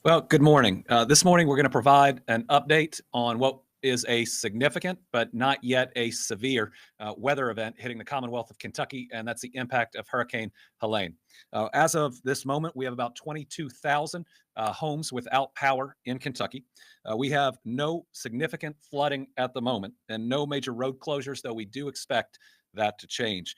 Well, good morning. This morning, we're going to provide an update on what is a significant but not yet a severe weather event hitting the Commonwealth of Kentucky, and that's the impact of Hurricane Helene. As of this moment, we have about 22,000 homes without power in Kentucky. We have no significant flooding at the moment and no major road closures, though we do expect that to change.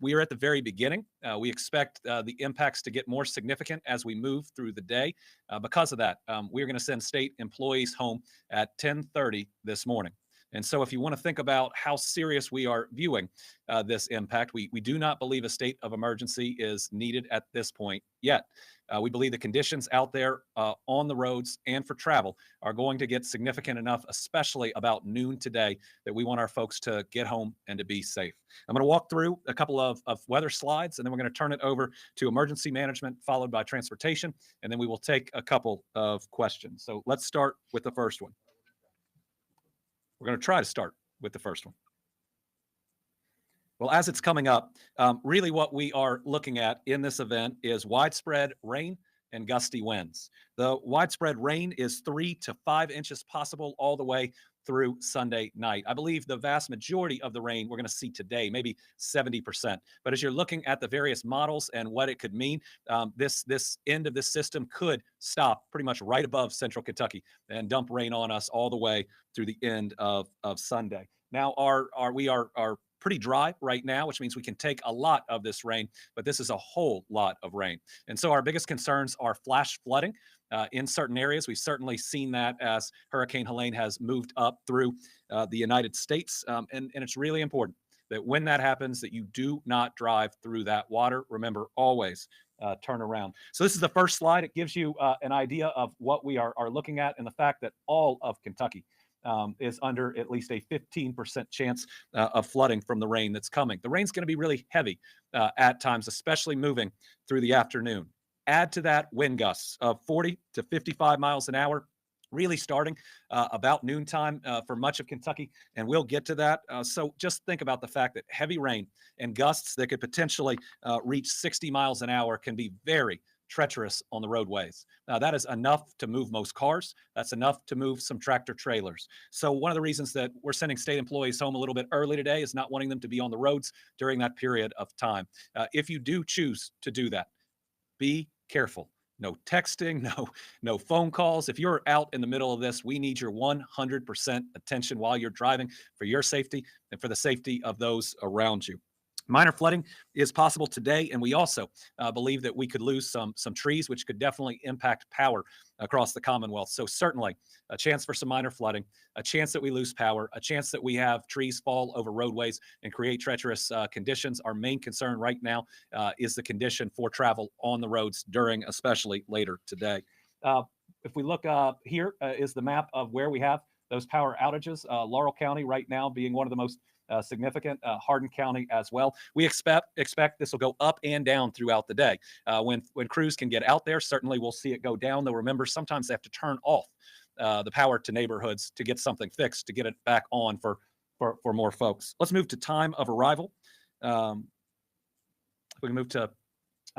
We are at the very beginning. We expect the impacts to get more significant as we move through the day. Because of that, we're going to send state employees home at 10:30 this morning. And so if you want to think about how serious we are viewing this impact, we do not believe a state of emergency is needed at this point yet. We believe the conditions out there on the roads and for travel are going to get significant enough, especially about noon today, that we want our folks to get home and to be safe. I'm going to walk through a couple of weather slides, and then we're going to turn it over to emergency management, followed by transportation, and then we will take a couple of questions. So let's start with the first one. We're going to try to start with the first one. Well, as it's coming up, really what we are looking at in this event is widespread rain and gusty winds. The widespread rain is 3 to 5 inches possible all the way through Sunday night. I believe the vast majority of the rain we're going to see today, maybe 70%. But as you're looking at the various models and what it could mean, this end of this system could stop pretty much right above central Kentucky and dump rain on us all the way through the end of Sunday. Now, we are pretty dry right now, which means we can take a lot of this rain, but this is a whole lot of rain. And so our biggest concerns are flash flooding in certain areas. We've certainly seen that as Hurricane Helene has moved up through the United States. And it's really important that when that happens, that you do not drive through that water. Remember, always turn around. So this is the first slide. It gives you an idea of what we are looking at and the fact that all of Kentucky is under at least a 15% chance of flooding from the rain that's coming. The rain's going to be really heavy at times, especially moving through the afternoon. Add to that wind gusts of 40 to 55 miles an hour, really starting about noontime for much of Kentucky, and we'll get to that. So just think about the fact that heavy rain and gusts that could potentially reach 60 miles an hour can be very treacherous on the roadways. Now, that is enough to move most cars. That's enough to move some tractor trailers. So one of the reasons that we're sending state employees home a little bit early today is not wanting them to be on the roads during that period of time. If you do choose to do that, be careful. No texting, no phone calls. If you're out in the middle of this, we need your 100% attention while you're driving for your safety and for the safety of those around you. Minor flooding is possible today, and we also believe that we could lose some trees, which could definitely impact power across the Commonwealth. So certainly a chance for some minor flooding, a chance that we lose power, a chance that we have trees fall over roadways and create treacherous conditions. Our main concern right now is the condition for travel on the roads during, especially later today. If we look here is the map of where we have those power outages. Laurel County right now being one of the most significant, Hardin County as well. We expect this will go up and down throughout the day. When crews can get out there, certainly we'll see it go down. Though remember, sometimes they have to turn off the power to neighborhoods to get something fixed, to get it back on for more folks. Let's move to time of arrival. We can move to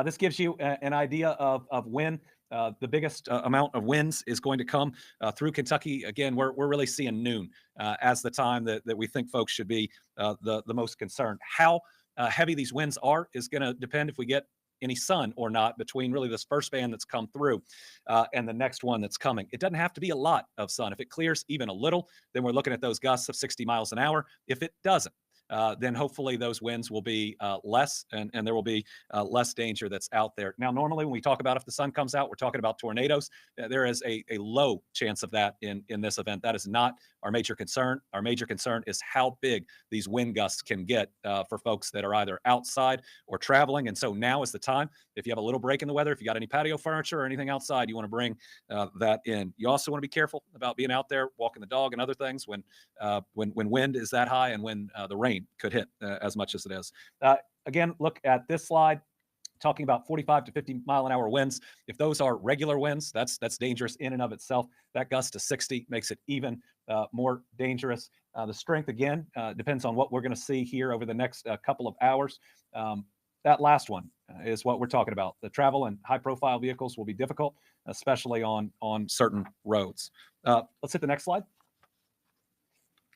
this gives you an idea of when the biggest amount of winds is going to come through Kentucky. Again, we're really seeing noon as the time that we think folks should be the most concerned. How heavy these winds are is going to depend if we get any sun or not between really this first band that's come through and the next one that's coming. It doesn't have to be a lot of sun. If it clears even a little, then we're looking at those gusts of 60 miles an hour. If it doesn't, then hopefully those winds will be less and there will be less danger that's out there. Now, normally when we talk about if the sun comes out, we're talking about tornadoes. There is a low chance of that in this event. That is not our major concern. Our major concern is how big these wind gusts can get for folks that are either outside or traveling. And so now is the time. If you have a little break in the weather, if you got any patio furniture or anything outside, you want to bring that in. You also want to be careful about being out there, walking the dog and other things when wind is that high and when the rain could hit as much as it is. Again, look at this slide talking about 45 to 50 mile an hour winds. If those are regular winds, that's dangerous in and of itself. That gust to 60 makes it even more dangerous. The strength, again, depends on what we're going to see here over the next couple of hours. that last one is what we're talking about. The travel and high-profile vehicles will be difficult, especially on certain roads. Let's hit the next slide.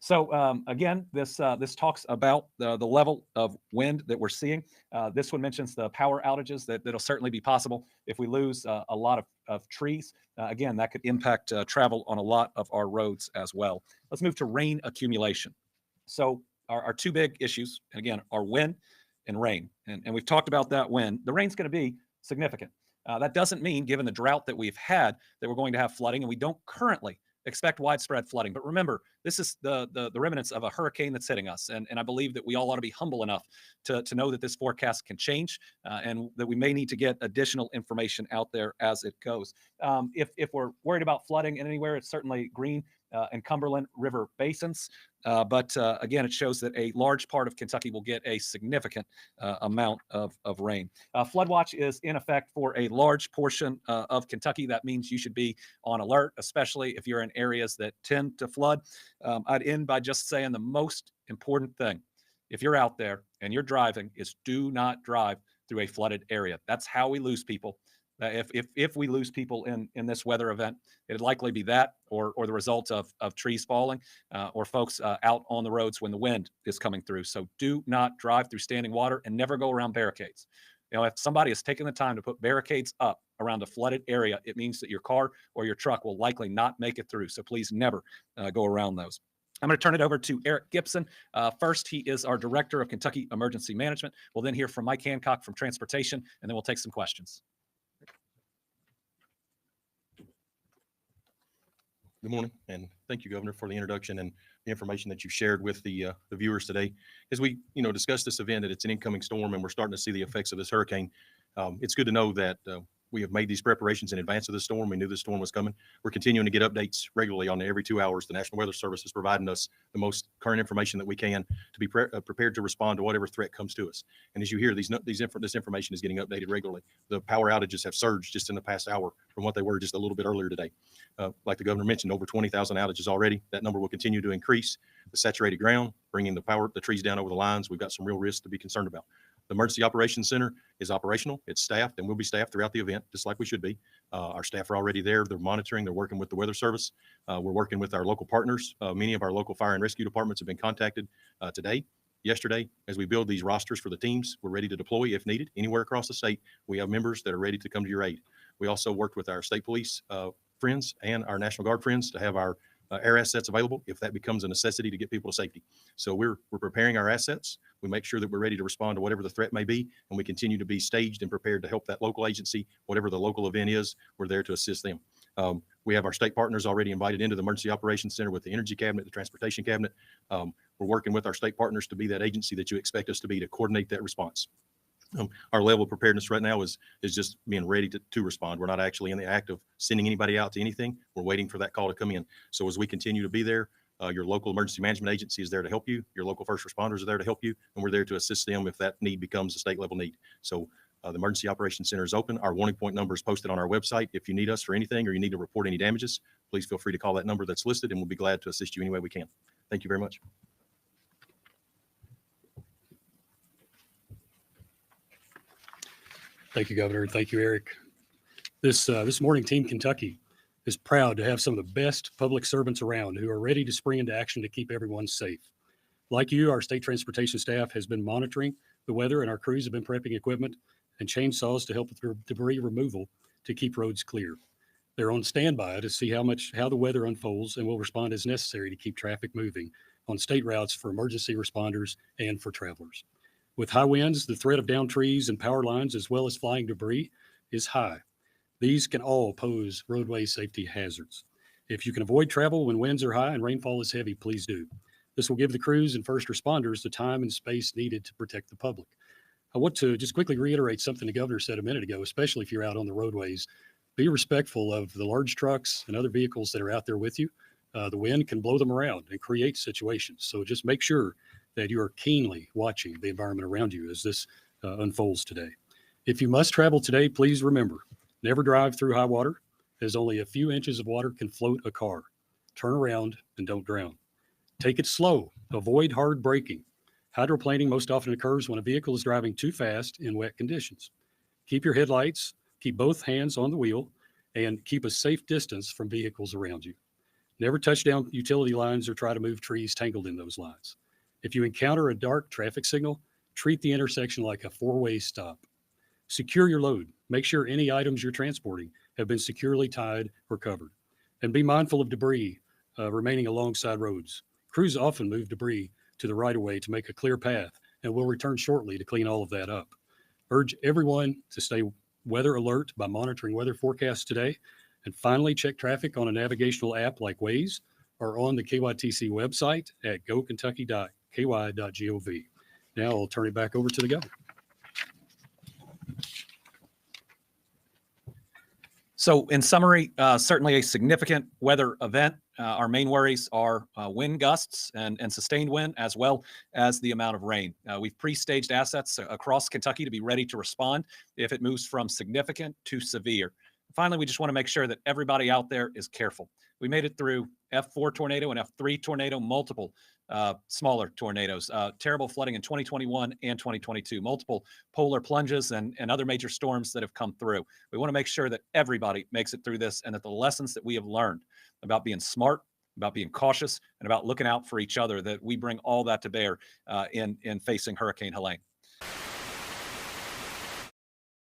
So again, this talks about the level of wind that we're seeing. This one mentions the power outages that'll certainly be possible if we lose a lot of trees. Again, that could impact travel on a lot of our roads as well. Let's move to rain accumulation. So our two big issues, again, are wind and rain. And we've talked about that wind. The rain's going to be significant. That doesn't mean, given the drought that we've had, that we're going to have flooding, and we don't currently expect widespread flooding. But remember, this is the remnants of a hurricane that's hitting us. And I believe that we all ought to be humble enough to know that this forecast can change and that we may need to get additional information out there as it goes. If we're worried about flooding in anywhere, it's certainly Green and Cumberland River basins. But again, it shows that a large part of Kentucky will get a significant amount of rain. Flood watch is in effect for a large portion of Kentucky. That means you should be on alert, especially if you're in areas that tend to flood. I'd end by just saying the most important thing, if you're out there and you're driving, is do not drive through a flooded area. That's how we lose people. If we lose people in this weather event, it'd likely be that or the result of trees falling or folks out on the roads when the wind is coming through. So do not drive through standing water and never go around barricades. You know, if somebody is taking the time to put barricades up around a flooded area, it means that your car or your truck will likely not make it through. So please never go around those. I'm going to turn it over to Eric Gibson. First, he is our Director of Kentucky Emergency Management. We'll then hear from Mike Hancock from Transportation, and then we'll take some questions. Good morning, and thank you, Governor, for the introduction and the information that you shared with the viewers today. As we, discuss this event, that it's an incoming storm, and we're starting to see the effects of this hurricane. It's good to know that we have made these preparations in advance of the storm. We knew the storm was coming. We're continuing to get updates regularly on every 2 hours. The National Weather Service is providing us the most current information that we can to be prepared to respond to whatever threat comes to us. And as you hear, this information is getting updated regularly. The power outages have surged just in the past hour from what they were just a little bit earlier today. Like the governor mentioned, over 20,000 outages already. That number will continue to increase. The saturated ground, bringing the trees down over the lines, we've got some real risks to be concerned about. The Emergency Operations Center is operational. It's staffed and will be staffed throughout the event, just like we should be. Our staff are already there. They're monitoring. They're working with the Weather Service. We're working with our local partners. Many of our local fire and rescue departments have been contacted today, yesterday. As we build these rosters for the teams, we're ready to deploy if needed. Anywhere across the state, we have members that are ready to come to your aid. We also worked with our state police friends and our National Guard friends to have our air assets available if that becomes a necessity to get people to safety. So we're preparing our assets. We make sure that we're ready to respond to whatever the threat may be, and we continue to be staged and prepared to help that local agency, whatever the local event is. We're there to assist them. We have our state partners already invited into the Emergency Operations Center with the Energy Cabinet, the Transportation Cabinet. We're working with our state partners to be that agency that you expect us to be to coordinate that response. Our level of preparedness right now is just being ready to respond. We're not actually in the act of sending anybody out to anything. We're waiting for that call to come in. So as we continue to be there, your local emergency management agency is there to help you. Your local first responders are there to help you, and we're there to assist them if that need becomes a state level need. So the Emergency Operations Center is open. Our warning point number is posted on our website. If you need us for anything or you need to report any damages, please feel free to call that number that's listed, and we'll be glad to assist you any way we can. Thank you very much. Thank you, Governor. Thank you, Eric. This morning, Team Kentucky is proud to have some of the best public servants around who are ready to spring into action to keep everyone safe. Like you, our state transportation staff has been monitoring the weather, and our crews have been prepping equipment and chainsaws to help with debris removal to keep roads clear. They're on standby to see how the weather unfolds, and will respond as necessary to keep traffic moving on state routes for emergency responders and for travelers. With high winds, the threat of downed trees and power lines, as well as flying debris, is high. These can all pose roadway safety hazards. If you can avoid travel when winds are high and rainfall is heavy, please do. This will give the crews and first responders the time and space needed to protect the public. I want to just quickly reiterate something the governor said a minute ago, especially if you're out on the roadways. Be respectful of the large trucks and other vehicles that are out there with you. The wind can blow them around and create situations. So just make sure that you are keenly watching the environment around you as this unfolds today. If you must travel today, please remember, never drive through high water, as only a few inches of water can float a car. Turn around and don't drown. Take it slow. Avoid hard braking. Hydroplaning most often occurs when a vehicle is driving too fast in wet conditions. Keep your headlights, keep both hands on the wheel, and keep a safe distance from vehicles around you. Never touch down utility lines or try to move trees tangled in those lines. If you encounter a dark traffic signal, treat the intersection like a four-way stop. Secure your load. Make sure any items you're transporting have been securely tied or covered. And be mindful of debris remaining alongside roads. Crews often move debris to the right-of-way to make a clear path, and will return shortly to clean all of that up. Urge everyone to stay weather alert by monitoring weather forecasts today. And finally, check traffic on a navigational app like Waze or on the KYTC website at gokentucky.ky.gov. Now I'll turn it back over to the governor. So in summary, certainly a significant weather event. Our main worries are wind gusts and sustained wind, as well as the amount of rain. We've pre-staged assets across Kentucky to be ready to respond if it moves from significant to severe. Finally, we just want to make sure that everybody out there is careful. We made it through F4 tornado and F3 tornado, multiple smaller tornadoes, terrible flooding in 2021 and 2022, multiple polar plunges and other major storms that have come through. We want to make sure that everybody makes it through this, and that the lessons that we have learned about being smart, about being cautious, and about looking out for each other, that we bring all that to bear in facing Hurricane Helene.